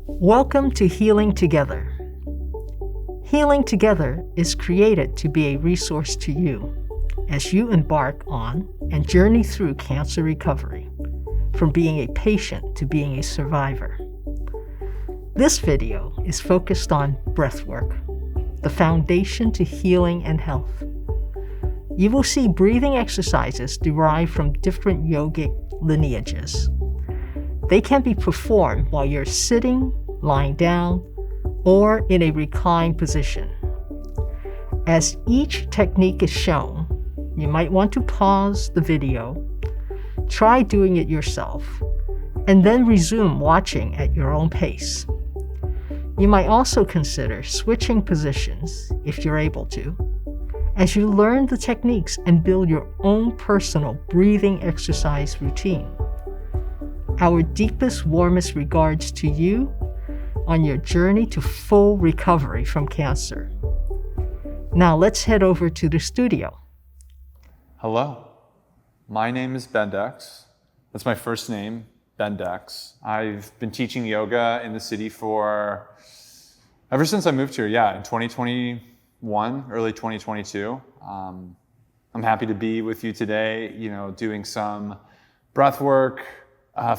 Welcome to Healing Together. Healing Together is created to be a resource to you as you embark on and journey through cancer recovery, from being a patient to being a survivor. This video is focused on breathwork, the foundation to healing and health. You will see breathing exercises derived from different yogic lineages. They can be performed while you're sitting, lying down, or in a reclined position. As each technique is shown, you might want to pause the video, try doing it yourself, and then resume watching at your own pace. You might also consider switching positions if you're able to, as you learn the techniques and build your own personal breathing exercise routine. Our deepest, warmest regards to you on your journey to full recovery from cancer. Now let's head over to the studio. Hello, my name is Bendex. That's my first name, Bendex. I've been teaching yoga in the city ever since I moved here, in 2021, early 2022. I'm happy to be with you today, doing some breath work,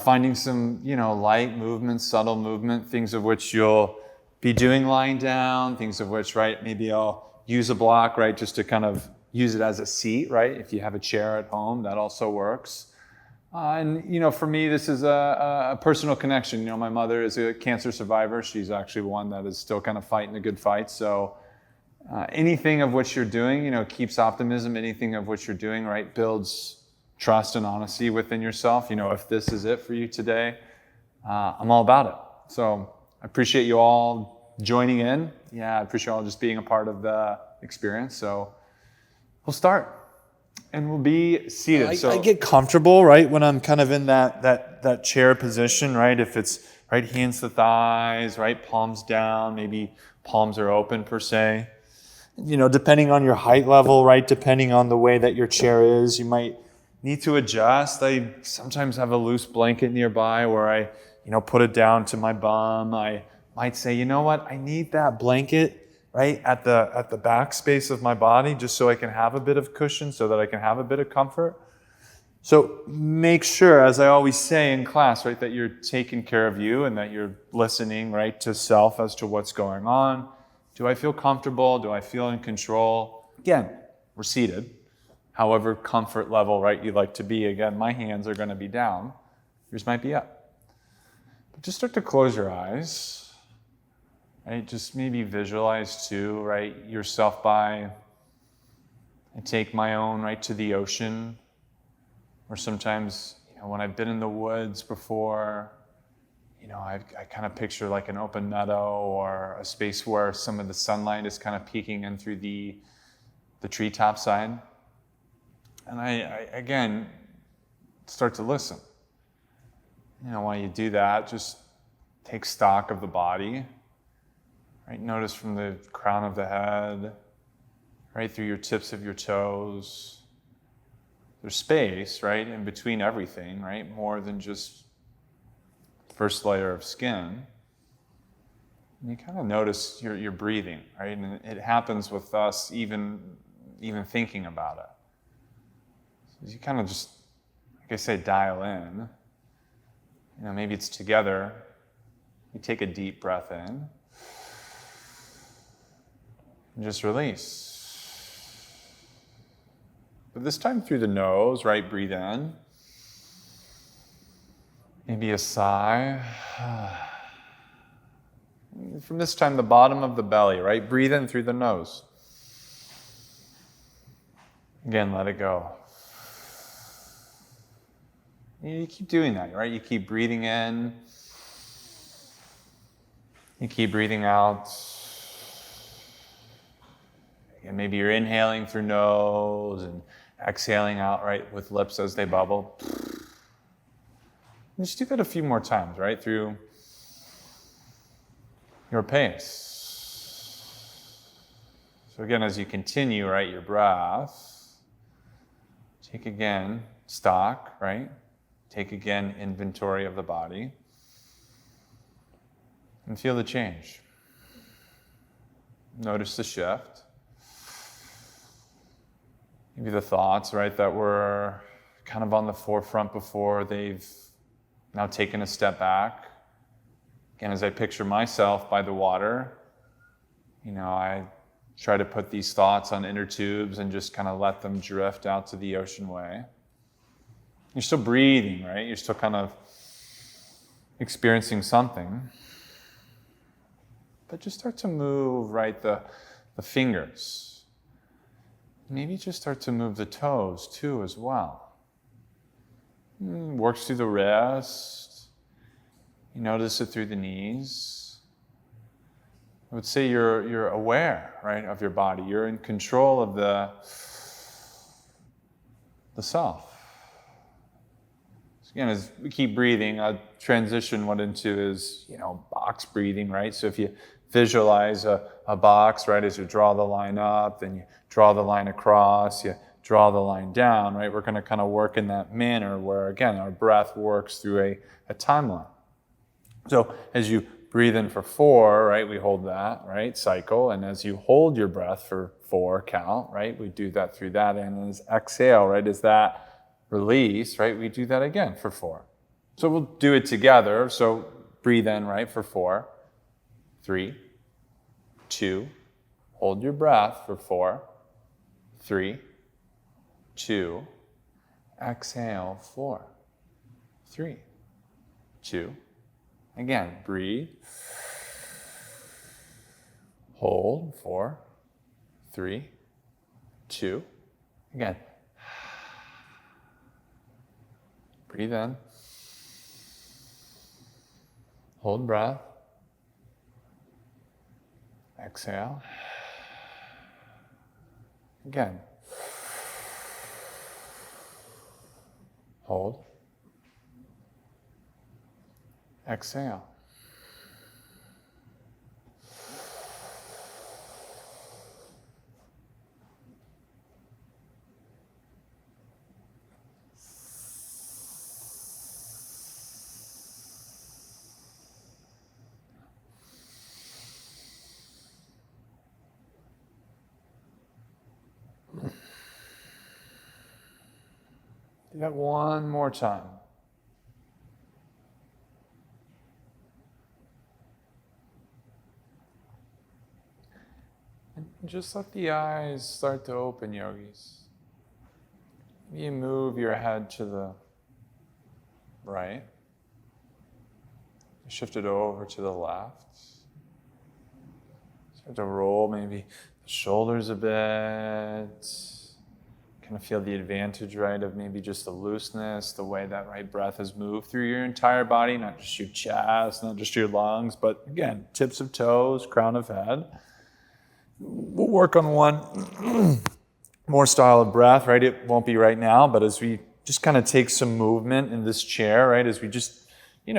finding some, light movement, subtle movement, things of which you'll be doing lying down, things of which, maybe I'll use a block, just to kind of use it as a seat, If you have a chair at home, that also works. And for me, this is a personal connection. My mother is a cancer survivor. She's actually one that is still kind of fighting a good fight. So anything of which you're doing, keeps optimism. Anything of which you're doing, builds trust and honesty within yourself. If this is it for you today, I'm all about it. So I appreciate you all joining in. I appreciate you all just being a part of the experience. So we'll start and we'll be seated. I get comfortable, when I'm kind of in that chair position, If it's hands to thighs, palms down, maybe palms are open per se. Depending on your height level, depending on the way that your chair is, you might need to adjust. I sometimes have a loose blanket nearby where I, put it down to my bum. I might say, I need that blanket at the back space of my body, just so I can have a bit of cushion, so that I can have a bit of comfort. So make sure, as I always say in class, that you're taking care of you and that you're listening, to self as to what's going on. Do I feel comfortable? Do I feel in control? Again, we're seated. However comfort level, you'd like to be. Again, my hands are going to be down. Yours might be up. But just start to close your eyes. Just maybe visualize too, yourself I take my own, to the ocean. Or sometimes, when I've been in the woods before, I kind of picture like an open meadow or a space where some of the sunlight is kind of peeking in through the treetop side. And I again, start to listen. While you do that, just take stock of the body. Notice from the crown of the head, through your tips of your toes. There's space, in between everything, more than just first layer of skin. And you kind of notice your breathing, And it happens with us even thinking about it. So you kind of just, like I say, dial in. Maybe it's together. You take a deep breath in. And just release. But this time through the nose, breathe in. Maybe a sigh. From this time, the bottom of the belly, Breathe in through the nose. Again, let it go. You keep doing that, You keep breathing in. You keep breathing out. And maybe you're inhaling through nose and exhaling out, with lips as they bubble. Just do that a few more times, through your pace. So again, as you continue, your breath, take again stock, Take again inventory of the body. And feel the change. Notice the shift. Maybe the thoughts, right, that were kind of on the forefront before, they've now taken a step back. Again, as I picture myself by the water, I try to put these thoughts on inner tubes and just kind of let them drift out to the ocean way. You're still breathing, right? You're still kind of experiencing something. But just start to move, right, the fingers. Maybe just start to move the toes too as well. Works through the wrist. You notice it through the knees. I would say you're aware, right, of your body. You're in control of the self. So again, as we keep breathing, I'll transition what into is, box breathing, right? So if you visualize a box, right, as you draw the line up, then you draw the line across, you draw the line down, right? We're going to kind of work in that manner where, again, our breath works through a timeline. So as you breathe in for 4, right, we hold that, right, cycle. And as you hold your breath for 4 count, right, we do that through that. And as exhale, right, as that release, right, we do that again for 4. So we'll do it together. So breathe in, right, for 4, 3, 2, hold your breath for 4, 3, 2, exhale, 4, 3, 2, again, breathe, hold, 4, 3, 2, again, breathe in, hold breath, exhale, again, hold, exhale. Do that one more time. And just let the eyes start to open, yogis. You move your head to the right. Shift it over to the left. Start to roll maybe the shoulders a bit. Kind of feel the advantage, right, of maybe just the looseness, the way that right breath has moved through your entire body, not just your chest, not just your lungs, but again, tips of toes, crown of head. We'll work on one more style of breath, right? It won't be right now, but as we just kind of take some movement in this chair, right, as we just,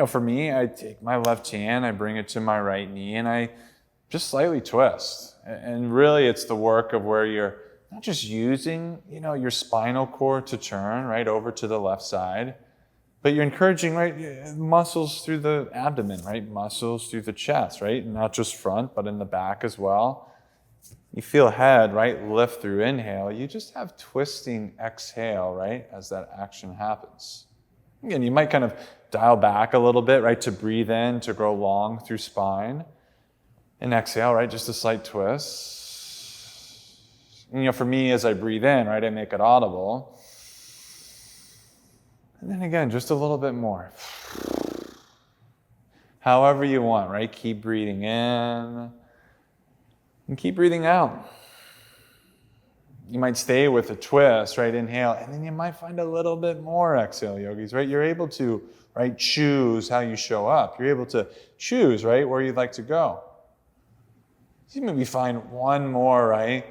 for me, I take my left hand, I bring it to my right knee, and I just slightly twist. And really, it's the work of where you're not just using, your spinal cord to turn, right, over to the left side, but you're encouraging, right, muscles through the abdomen, right, muscles through the chest, right, not just front, but in the back as well. You feel head, right, lift through inhale. You just have twisting exhale, right, as that action happens. Again, you might kind of dial back a little bit, right, to breathe in, to grow long through spine. And exhale, right, just a slight twist. For me, as I breathe in, right, I make it audible. And then again, just a little bit more. However you want, right? Keep breathing in and keep breathing out. You might stay with a twist, right? Inhale, and then you might find a little bit more exhale, yogis, right? You're able to, right, choose how you show up. You're able to choose, right, where you'd like to go. You maybe find one more, right?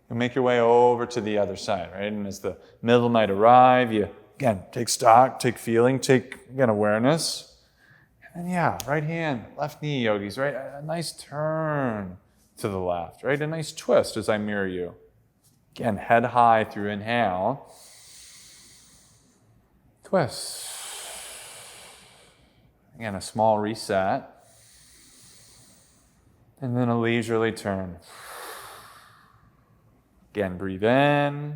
You'll make your way over to the other side, right? And as the middle might arrive, you, again, take stock, take feeling, take, again, awareness. And then, right hand, left knee, yogis, right? A nice turn to the left, right? A nice twist as I mirror you. Again, head high through inhale. Twist. Again, a small reset. And then a leisurely turn. Again, breathe in.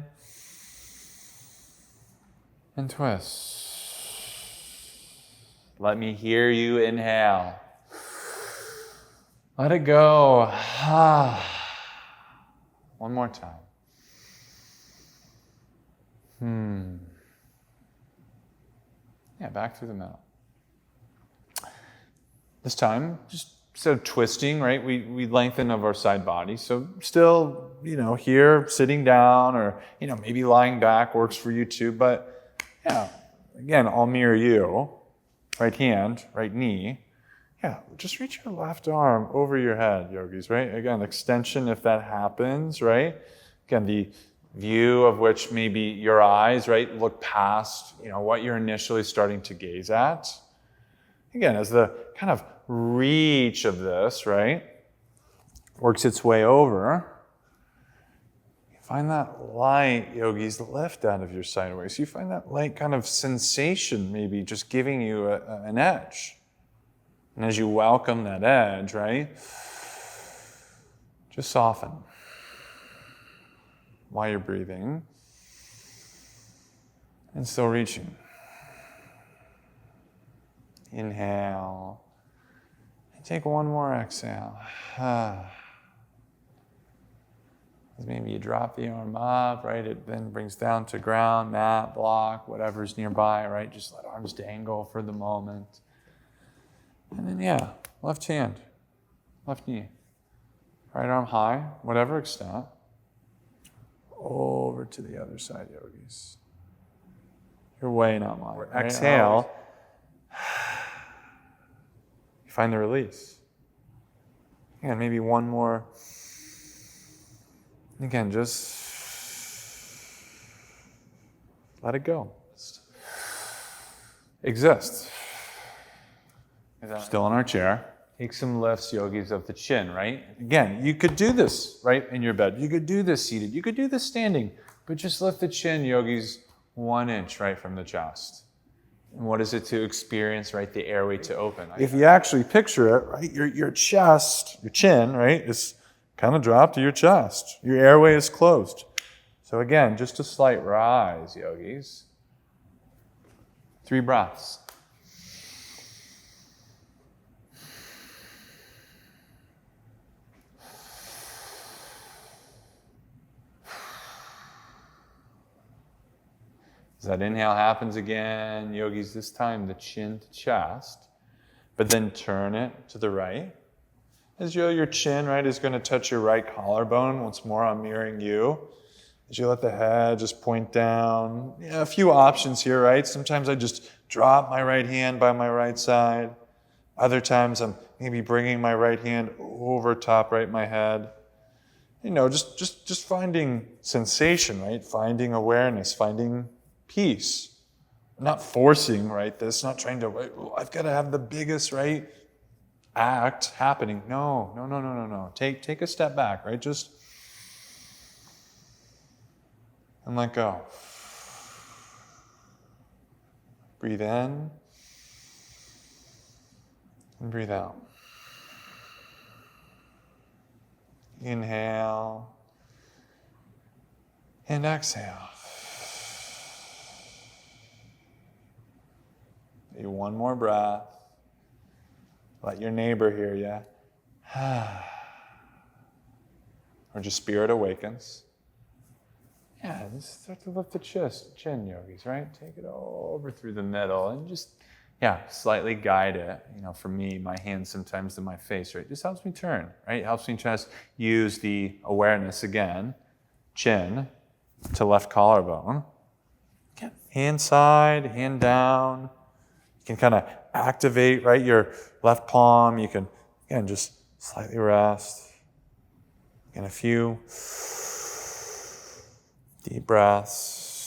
And twist. Let me hear you inhale. Let it go. One more time. Yeah, back through the middle. This time, just instead of twisting, right, we lengthen of our side body. So still, here, sitting down or, maybe lying back works for you too. But yeah, again, I'll mirror you. Right hand, right knee. Yeah, just reach your left arm over your head, yogis, right? Again, extension if that happens, right? Again, the view of which maybe your eyes, right, look past, what you're initially starting to gaze at. Again, as the kind of reach of this, right, works its way over, you find that light, yogis, lift out of your sideways. You find that light kind of sensation maybe just giving you an edge. And as you welcome that edge, right, just soften while you're breathing and still reaching. Inhale. And take one more exhale. Maybe you drop the arm up, right? It then brings down to ground, mat, block, whatever's nearby, right? Just let arms dangle for the moment. And then, left hand, left knee, right arm high, whatever extent, over to the other side, yogis. Your way, not mine. Right? Exhale. You find the release. And maybe one more. Again, just let it go. Exist. Still in our chair. Take some lifts, yogis, of the chin, right? Again, you could do this, right, in your bed. You could do this seated. You could do this standing. But just lift the chin, yogis, 1 inch, right, from the chest. And what is it to experience, right, the airway to open? If you actually picture it, right, your chest, your chin, right, is kind of dropped to your chest. Your airway is closed. So again, just a slight rise, yogis. 3 breaths. As that inhale happens again, yogis, this time the chin to chest, but then turn it to the right. As your chin, right, is going to touch your right collarbone. Once more, I'm mirroring you. As you let the head just point down. A few options here, right? Sometimes I just drop my right hand by my right side. Other times I'm maybe bringing my right hand over top, right, my head. Just finding sensation, right? Finding awareness, finding peace. Not forcing, right, this, not trying to, I've got to have the biggest, right, act happening. No. Take a step back, right? Just and let go. Breathe in and breathe out. Inhale and exhale. Do one more breath. Let your neighbor hear you. Or just spirit awakens. Just start to lift the chin, yogis, right? Take it over through the middle and just, slightly guide it. For me, my hands sometimes to my face, right? Just helps me turn, right? Helps me just use the awareness again. Chin to left collarbone. Hand side, hand down. You can kind of activate, right, your left palm. You can, again, just slightly rest. And a few deep breaths.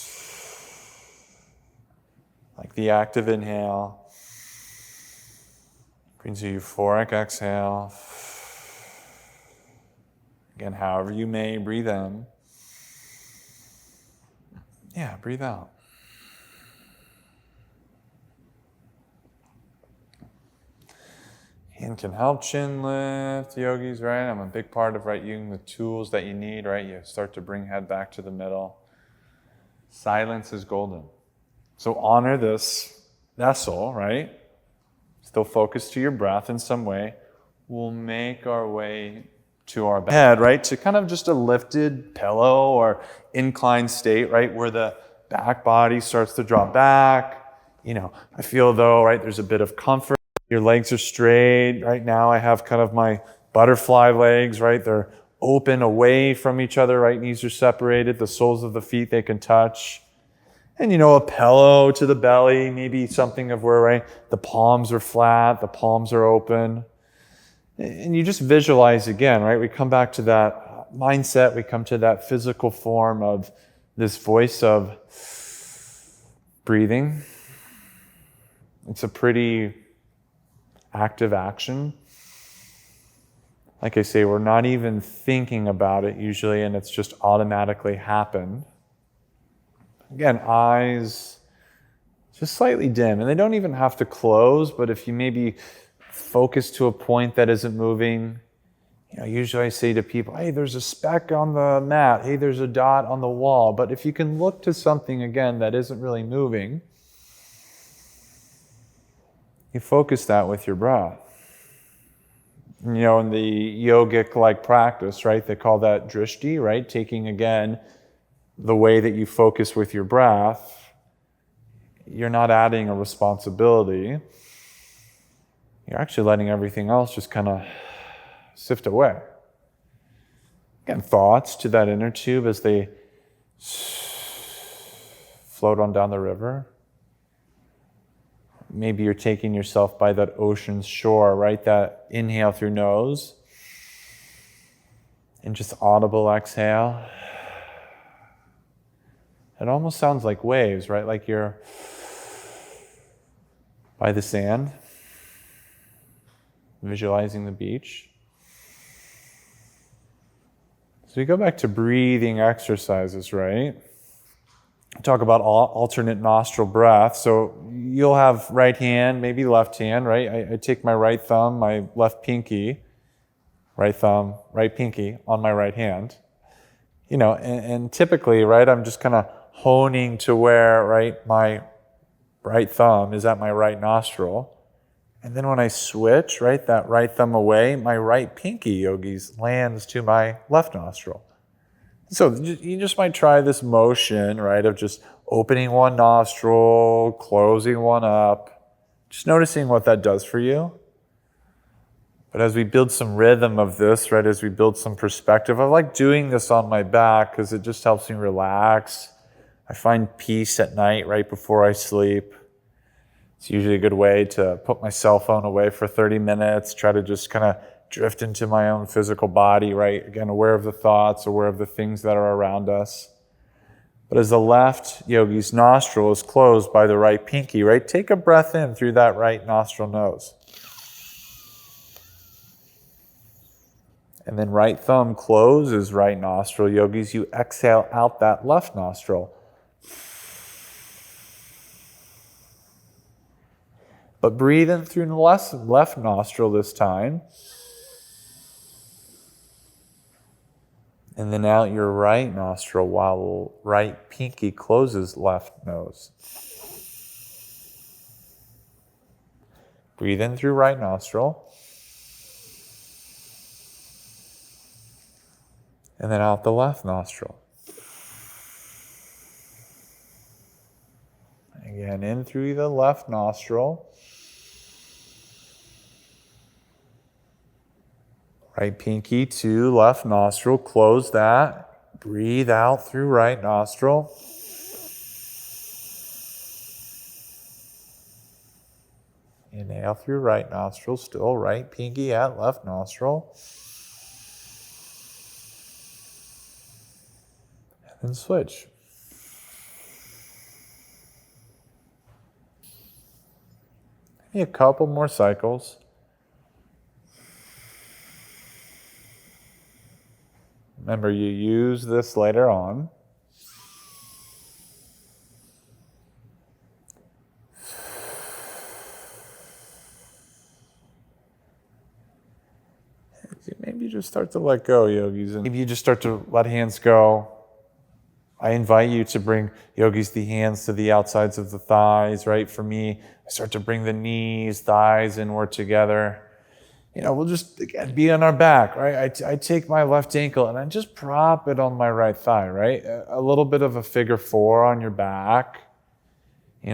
Like the active inhale. Brings you euphoric exhale. Again, however you may, breathe in. Breathe out. And can help chin lift, yogis, right? I'm a big part of, right, using the tools that you need, right? You start to bring head back to the middle. Silence is golden. So honor this vessel, right? Still focus to your breath in some way. We'll make our way to our head, right? To kind of just a lifted pillow or inclined state, right? Where the back body starts to drop back. I feel though, right, there's a bit of comfort. Your legs are straight. Right now I have kind of my butterfly legs, right? They're open away from each other, right? Knees are separated. The soles of the feet, they can touch. And, a pillow to the belly, maybe something of where, right, the palms are flat, the palms are open. And you just visualize again, right? We come back to that mindset. We come to that physical form of this voice of breathing. It's a pretty active action. Like I say, we're not even thinking about it usually, and it's just automatically happened. Again, eyes just slightly dim, and they don't even have to close, but if you maybe focus to a point that isn't moving, usually I say to people, hey, there's a speck on the mat, hey, there's a dot on the wall, but if you can look to something, again, that isn't really moving, you focus that with your breath. In the yogic practice, right, they call that drishti, right, taking, again, the way that you focus with your breath. You're not adding a responsibility. You're actually letting everything else just kind of sift away. Again, thoughts to that inner tube as they float on down the river. Maybe you're taking yourself by that ocean's shore, right? That inhale through nose. And just audible exhale. It almost sounds like waves, right? Like you're by the sand, visualizing the beach. So we go back to breathing exercises, right? Talk about alternate nostril breath. So you'll have right hand, maybe left hand, right? I take my right thumb, my left pinky, right thumb, right pinky on my right hand. And typically, right, I'm just kind of honing to where, right, my right thumb is at my right nostril. And then when I switch, right, that right thumb away, my right pinky, yogis, lands to my left nostril. So you just might try this motion, right, of just opening one nostril, closing one up, just noticing what that does for you. But as we build some rhythm of this, right, as we build some perspective, I like doing this on my back because it just helps me relax. I find peace at night right before I sleep. It's usually a good way to put my cell phone away for 30 minutes, try to just kind of drift into my own physical body, right? Again, aware of the thoughts, aware of the things that are around us. But as the left yogi's nostril is closed by the right pinky, right? Take a breath in through that right nostril nose. And then right thumb closes right nostril. Yogis, you exhale out that left nostril. But breathe in through the left nostril this time. And then out your right nostril while right pinky closes left nose. Breathe in through right nostril. And then out the left nostril. Again, in through the left nostril. Right pinky to left nostril, close that. Breathe out through right nostril. Inhale through right nostril, still right pinky at left nostril. And then switch. Maybe a couple more cycles. Remember, you use this later on. maybe just start to let go, yogis. And maybe you just start to let hands go. I invite you to bring, yogis, the hands to the outsides of the thighs, right? For me, I start to bring the knees, thighs inward together. We'll just, again, be on our back, right? I take my left ankle and I just prop it on my right thigh, right? A little bit of a figure four on your back.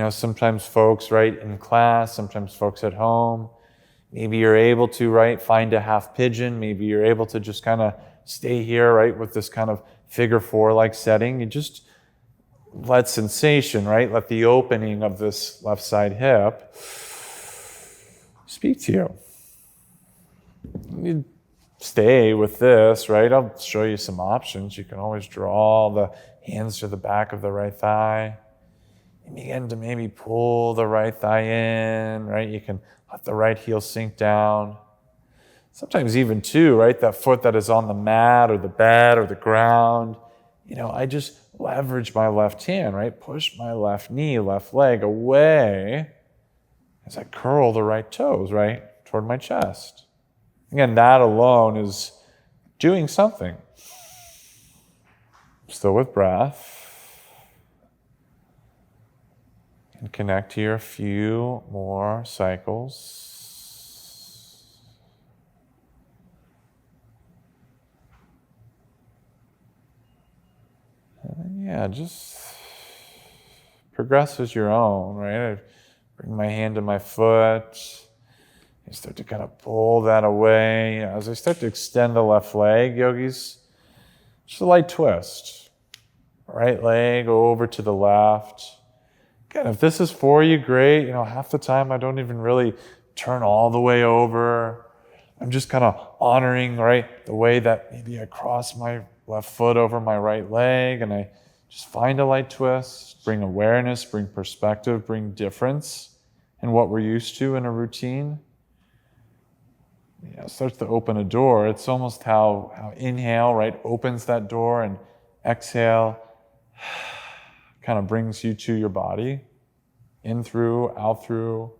Sometimes folks, right, in class, sometimes folks at home, maybe you're able to, right, find a half pigeon. Maybe you're able to just kind of stay here, right, with this kind of figure four-like setting. You just let sensation, right, let the opening of this left side hip speak to you. You stay with this, right? I'll show you some options. You can always draw the hands to the back of the right thigh. And begin to maybe pull the right thigh in, right? You can let the right heel sink down. Sometimes even too, right? That foot that is on the mat or the bed or the ground, I just leverage my left hand, right? Push my left knee, left leg away as I curl the right toes, right? Toward my chest. Again, that alone is doing something. Still with breath. And connect here a few more cycles. And just progress as your own, right? I bring my hand to my foot. I start to kind of pull that away. As I start to extend the left leg, yogis, just a light twist. Right leg over to the left. Again, if this is for you, great. Half the time I don't even really turn all the way over. I'm just kind of honoring, right, the way that maybe I cross my left foot over my right leg and I just find a light twist, bring awareness, bring perspective, bring difference in what we're used to in a routine. It starts to open a door. It's almost how inhale, right, opens that door, and exhale kind of brings you to your body. In through, out through.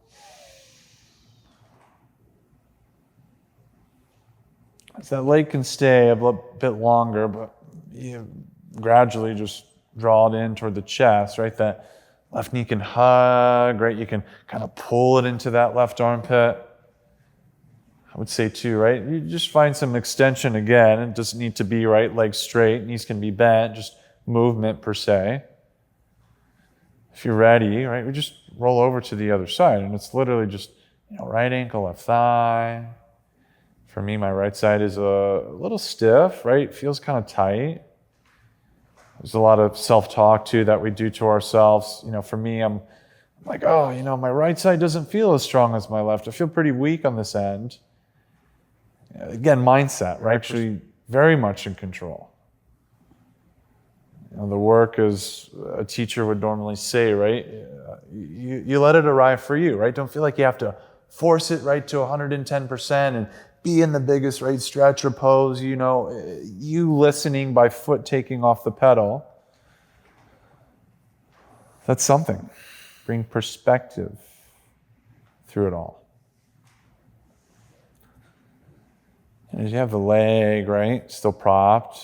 So that leg can stay a bit longer, but you gradually just draw it in toward the chest, right? That left knee can hug, right? You can kind of pull it into that left armpit. I would say too, right? You just find some extension again. It doesn't need to be, right, legs straight, knees can be bent, just movement per se. If you're ready, right, we just roll over to the other side, and it's literally just, right ankle, left thigh. For me, my right side is a little stiff, right? It feels kind of tight. There's a lot of self-talk too that we do to ourselves. For me, I'm like, my right side doesn't feel as strong as my left. I feel pretty weak on this end. Again, mindset, right? Actually very much in control. The work, as a teacher would normally say, right? You let it arrive for you, right? Don't feel like you have to force it right to 110% and be in the biggest, right, stretch or pose. You listening by foot taking off the pedal. That's something. Bring perspective through it all. And as you have the leg, right, still propped,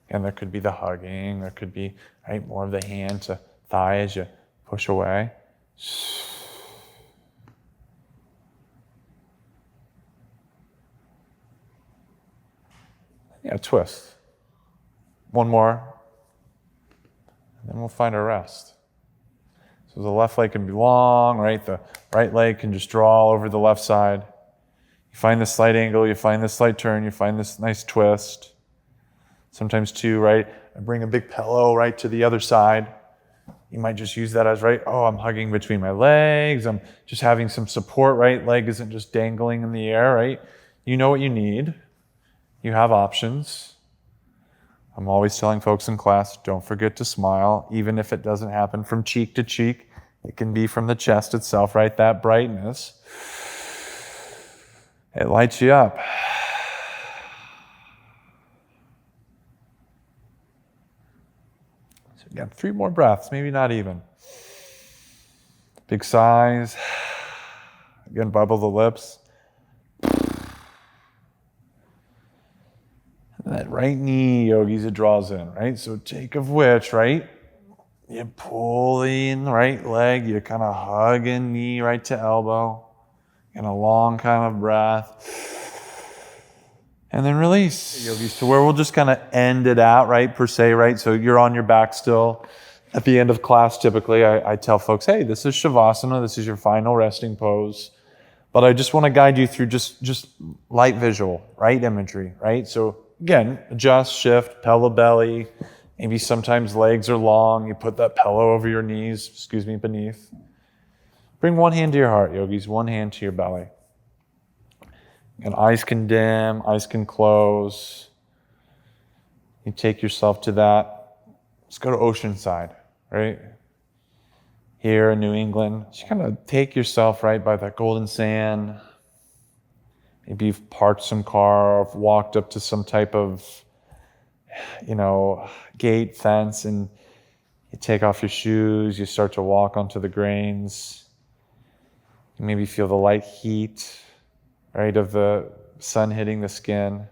and there could be the hugging, there could be, right, more of the hand to thigh as you push away. Yeah, twist. One more, and then we'll find a rest. So the left leg can be long, right? The right leg can just draw over the left side. You find this slight angle, you find this slight turn, you find this nice twist. Sometimes too, right, I bring a big pillow right to the other side. You might just use that as, right, I'm hugging between my legs. I'm just having some support, right? Leg isn't just dangling in the air, right? You know what you need. You have options. I'm always telling folks in class, don't forget to smile, even if it doesn't happen from cheek to cheek. It can be from the chest itself, right? That brightness. It lights you up. So again, 3 more breaths, maybe not even. Big sighs. Again, bubble the lips. And that right knee, yogis, it draws in, right? So take of which, right? You pull in the right leg, you kind of hug in knee right to elbow, and a long kind of breath. And then release, yogis, to where we'll just kind of end it out, right, per se, right? So you're on your back still. At the end of class, typically, I tell folks, hey, this is Shavasana, this is your final resting pose. But I just want to guide you through just light visual, right, imagery, right? So again, adjust, shift, pelvic belly. Maybe sometimes legs are long. You put that pillow over your knees, beneath. Bring one hand to your heart, yogis, one hand to your belly. And eyes can dim, eyes can close. You take yourself to that. Let's go to Oceanside, right? Here in New England. Just kind of take yourself right by that golden sand. Maybe you've parked some car or walked up to some type of, gate, fence, and you take off your shoes, you start to walk onto the grains. You maybe feel the light heat, right, of the sun hitting the skin.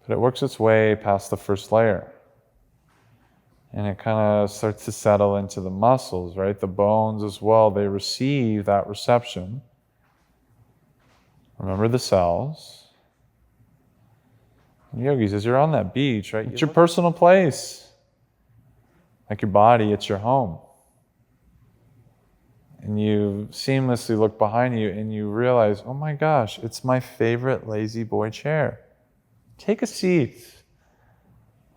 But it works its way past the first layer. And it kind of starts to settle into the muscles, right? The bones as well, they receive that reception. Remember the cells. And yogis, as you're on that beach, right? It's your personal place. Like your body, it's your home. And you seamlessly look behind you and you realize, oh my gosh, it's my favorite lazy boy chair. Take a seat.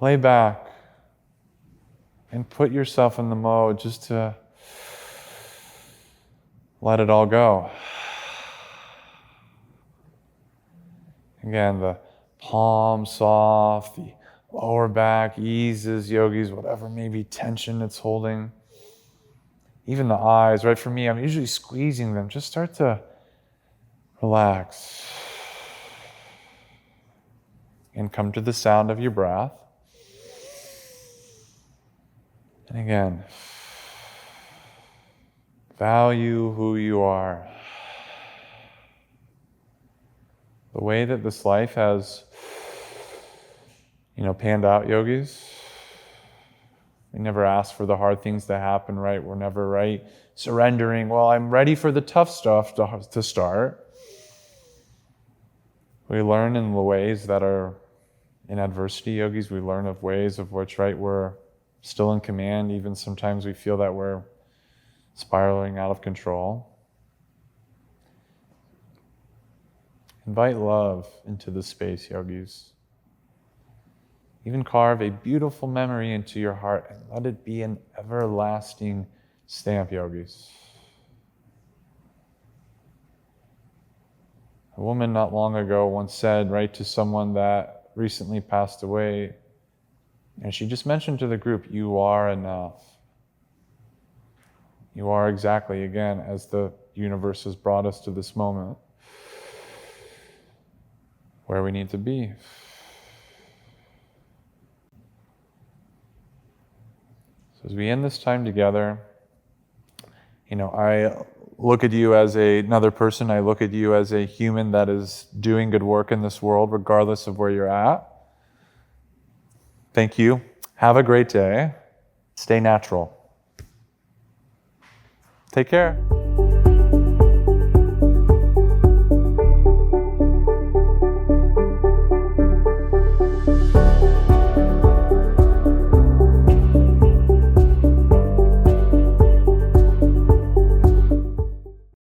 Lay back. And put yourself in the mode just to let it all go. Again, the palm soft, the lower back eases, yogis, whatever maybe tension it's holding. Even the eyes, right? For me, I'm usually squeezing them. Just start to relax. And come to the sound of your breath. And again, value who you are. The way that this life has, panned out, yogis. We never ask for the hard things to happen, right? We're never, right, surrendering. Well, I'm ready for the tough stuff to start. We learn in the ways that are in adversity, yogis. We learn of ways of which, right, we're still in command. Even sometimes we feel that we're spiraling out of control. Invite love into the space, yogis. Even carve a beautiful memory into your heart and let it be an everlasting stamp, yogis. A woman not long ago once said, right, to someone that recently passed away, and she just mentioned to the group, you are enough. You are exactly, again, as the universe has brought us to this moment, where we need to be. So as we end this time together, I look at you as another person. I look at you as a human that is doing good work in this world, regardless of where you're at. Thank you. Have a great day. Stay natural. Take care.